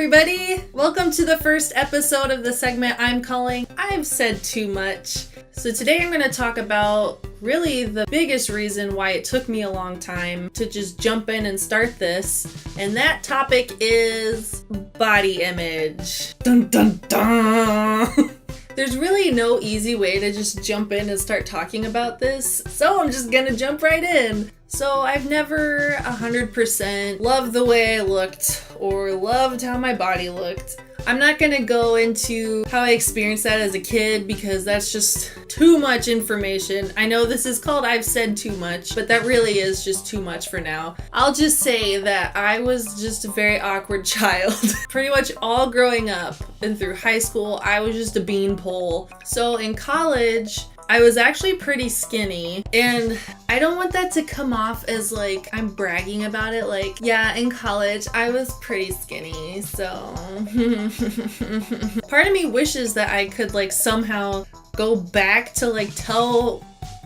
everybody! Welcome to the first episode of the segment I'm calling I've Said Too Much. So today I'm going to talk about really the biggest reason why it took me a long time to just jump in and start this. And that topic is body image. Dun dun dun! There's really no easy way to just jump in and start talking about this, so I'm just gonna jump right in. So I've never 100% loved the way I looked or loved how my body looked. I'm not gonna go into how I experienced that as a kid because that's just too much information. I know this is called I've Said Too Much, but that really is just too much for now. I'll just say that I was just a very awkward child. Pretty much all growing up and through high school, I was just a beanpole. So in college, I was actually pretty skinny, and I don't want that to come off as like I'm bragging about it. Like, yeah, in college I was pretty skinny, so part of me wishes that I could like somehow go back to like tell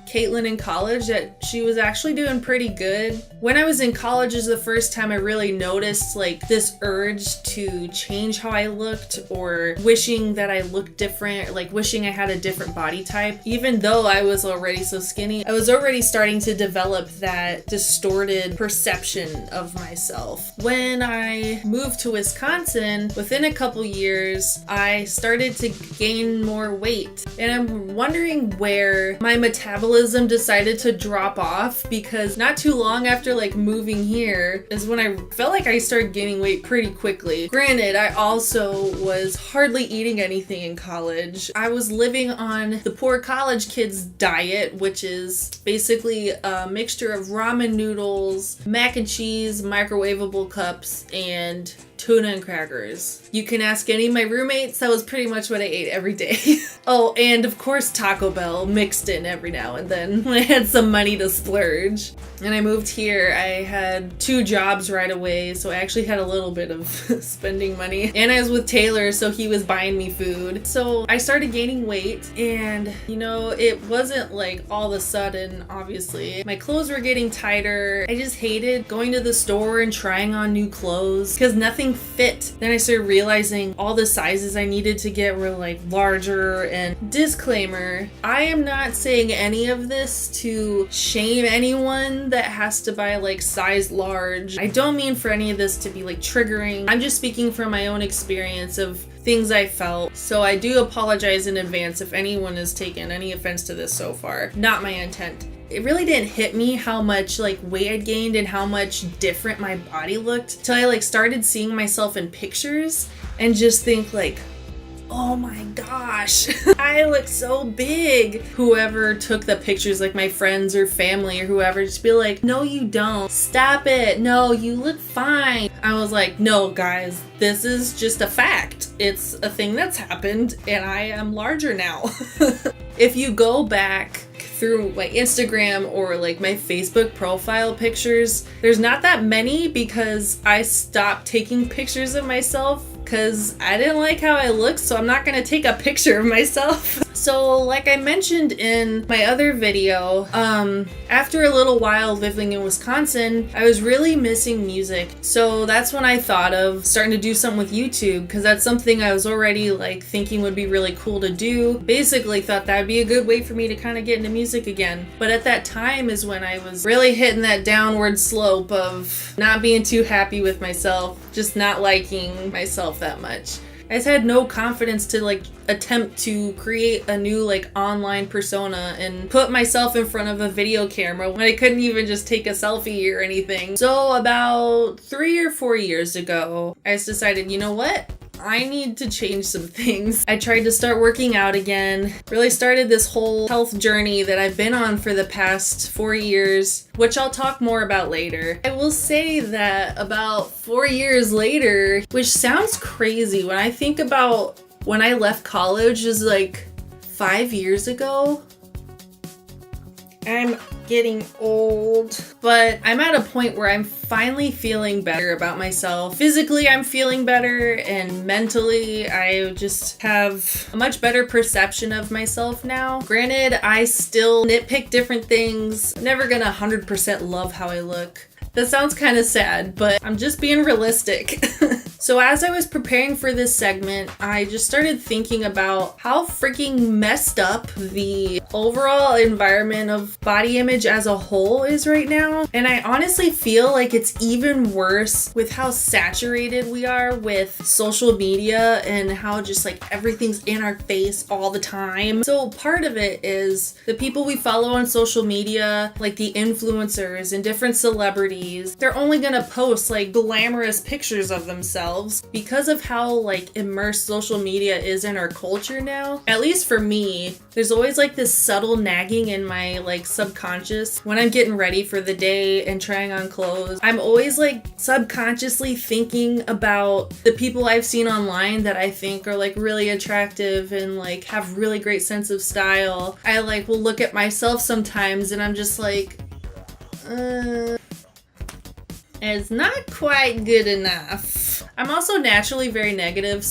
Caitlin in college that she was actually doing pretty good. When I was in college is the first time I really noticed like this urge to change how I looked or wishing that I looked different, like wishing I had a different body type. Even though I was already so skinny, I was already starting to develop that distorted perception of myself. When I moved to Wisconsin, within a couple years, I started to gain more weight. And I'm wondering where my metabolism decided to drop off, because not too long after like moving here is when I felt like I started gaining weight pretty quickly. Granted, I also was hardly eating anything in college. I was living on the poor college kids diet, which is basically a mixture of ramen noodles, mac and cheese, microwavable cups, and tuna and crackers. You can ask any of my roommates, that was pretty much what I ate every day. Oh, and of course Taco Bell mixed in every now and then when I had some money to splurge. And I moved here, I had 2 jobs right away, so I actually had a little bit of spending money. And I was with Taylor, so he was buying me food. So I started gaining weight, and you know, it wasn't like all of a sudden, obviously. My clothes were getting tighter. I just hated going to the store and trying on new clothes because nothing fit. Then I started realizing all the sizes I needed to get were like larger. And disclaimer, I am not saying any of this to shame anyone that has to buy like size large. I don't mean for any of this to be like triggering. I'm just speaking from my own experience of things I felt. So I do apologize in advance if anyone has taken any offense to this so far. Not my intent. It really didn't hit me how much like weight I'd gained and how much different my body looked till I like started seeing myself in pictures and just think like, oh my gosh, I look so big. Whoever took the pictures, like my friends or family or whoever, just be like, no you don't, stop it, no you look fine. I was like, no guys, this is just a fact. It's a thing that's happened and I am larger now. If you go back through my Instagram or like my Facebook profile pictures, there's not that many because I stopped taking pictures of myself because I didn't like how I looked, so I'm not gonna take a picture of myself. So like I mentioned in my other video, after a little while living in Wisconsin, I was really missing music. So that's when I thought of starting to do something with YouTube, because that's something I was already like thinking would be really cool to do. Basically thought that would be a good way for me to kind of get into music again. But at that time is when I was really hitting that downward slope of not being too happy with myself, just not liking myself that much. I just had no confidence to like attempt to create a new like online persona and put myself in front of a video camera when I couldn't even just take a selfie or anything. So about 3 or 4 years ago, I just decided, you know what? I need to change some things. I tried to start working out again, really started this whole health journey that I've been on for the past 4 years, which I'll talk more about later. I will say that about 4 years later, which sounds crazy when I think about when I left college is like 5 years ago. I'm getting old, but I'm at a point where I'm finally feeling better about myself. Physically, I'm feeling better, and mentally, I just have a much better perception of myself now. Granted, I still nitpick different things. I'm never gonna 100% love how I look. That sounds kind of sad, but I'm just being realistic. So as I was preparing for this segment, I just started thinking about how freaking messed up the overall environment of body image as a whole is right now. And I honestly feel like it's even worse with how saturated we are with social media and how just like everything's in our face all the time. So part of it is the people we follow on social media, like the influencers and different celebrities, they're only gonna post like glamorous pictures of themselves because of how like immersed social media is in our culture now. At least for me, there's always like this subtle nagging in my like subconscious when I'm getting ready for the day and trying on clothes. I'm always like subconsciously thinking about the people I've seen online that I think are like really attractive and like have really great sense of style. I like will look at myself sometimes and I'm just like, it's not quite good enough. I'm also naturally very negative,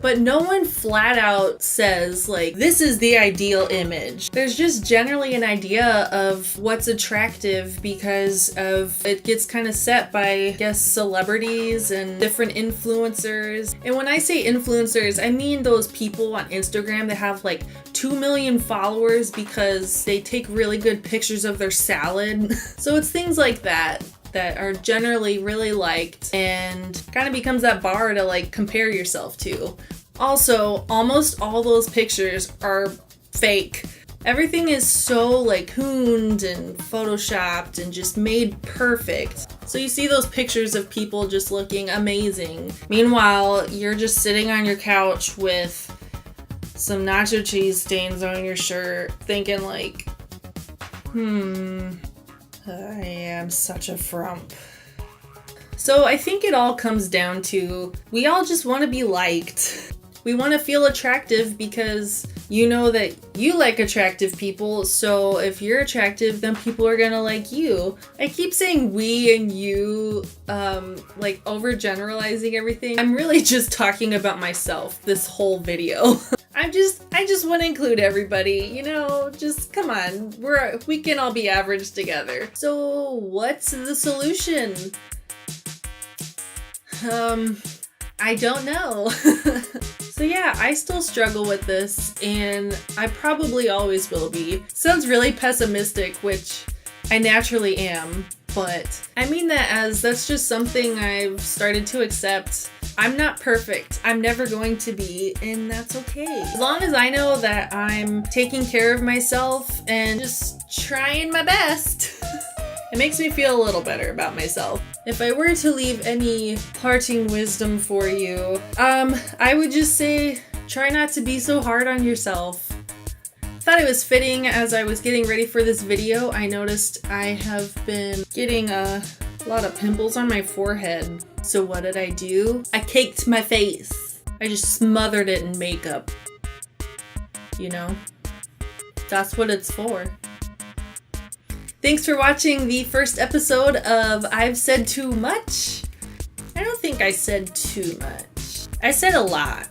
but no one flat out says like, this is the ideal image. There's just generally an idea of what's attractive because of it gets kind of set by, I guess, celebrities and different influencers. And when I say influencers, I mean those people on Instagram that have like 2 million followers because they take really good pictures of their salad. So it's things like that are generally really liked and kind of becomes that bar to like compare yourself to. Also, almost all those pictures are fake. Everything is so like hooned and photoshopped and just made perfect. So you see those pictures of people just looking amazing. Meanwhile, you're just sitting on your couch with some nacho cheese stains on your shirt thinking like, I am such a frump. So I think it all comes down to we all just want to be liked. We want to feel attractive because you know that you like attractive people. So if you're attractive, then people are gonna like you. I keep saying we and you, like overgeneralizing everything. I'm really just talking about myself this whole video. I just want to include everybody, you know, just come on, we can all be average together. So what's the solution? I don't know. So yeah, I still struggle with this and I probably always will be. Sounds really pessimistic, which I naturally am, but I mean that as that's just something I've started to accept. I'm not perfect. I'm never going to be, and that's okay. As long as I know that I'm taking care of myself and just trying my best, it makes me feel a little better about myself. If I were to leave any parting wisdom for you, I would just say, try not to be so hard on yourself. I thought it was fitting as I was getting ready for this video. I noticed I have been getting a lot of pimples on my forehead. So what did I do? I caked my face. I just smothered it in makeup. You know? That's what it's for. Thanks for watching the first episode of I've Said Too Much. I don't think I said too much. I said a lot,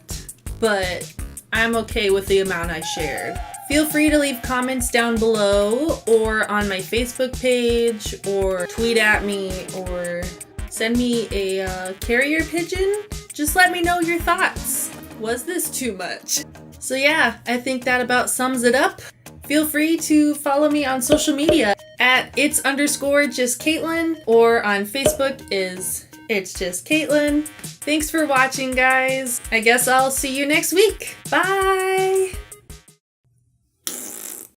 but I'm okay with the amount I shared. Feel free to leave comments down below or on my Facebook page or tweet at me or send me a carrier pigeon. Just let me know your thoughts. Was this too much? So yeah, I think that about sums it up. Feel free to follow me on social media at its_just_Caitlin or on Facebook is It's Just Caitlin. Thanks for watching, guys. I guess I'll see you next week. Bye!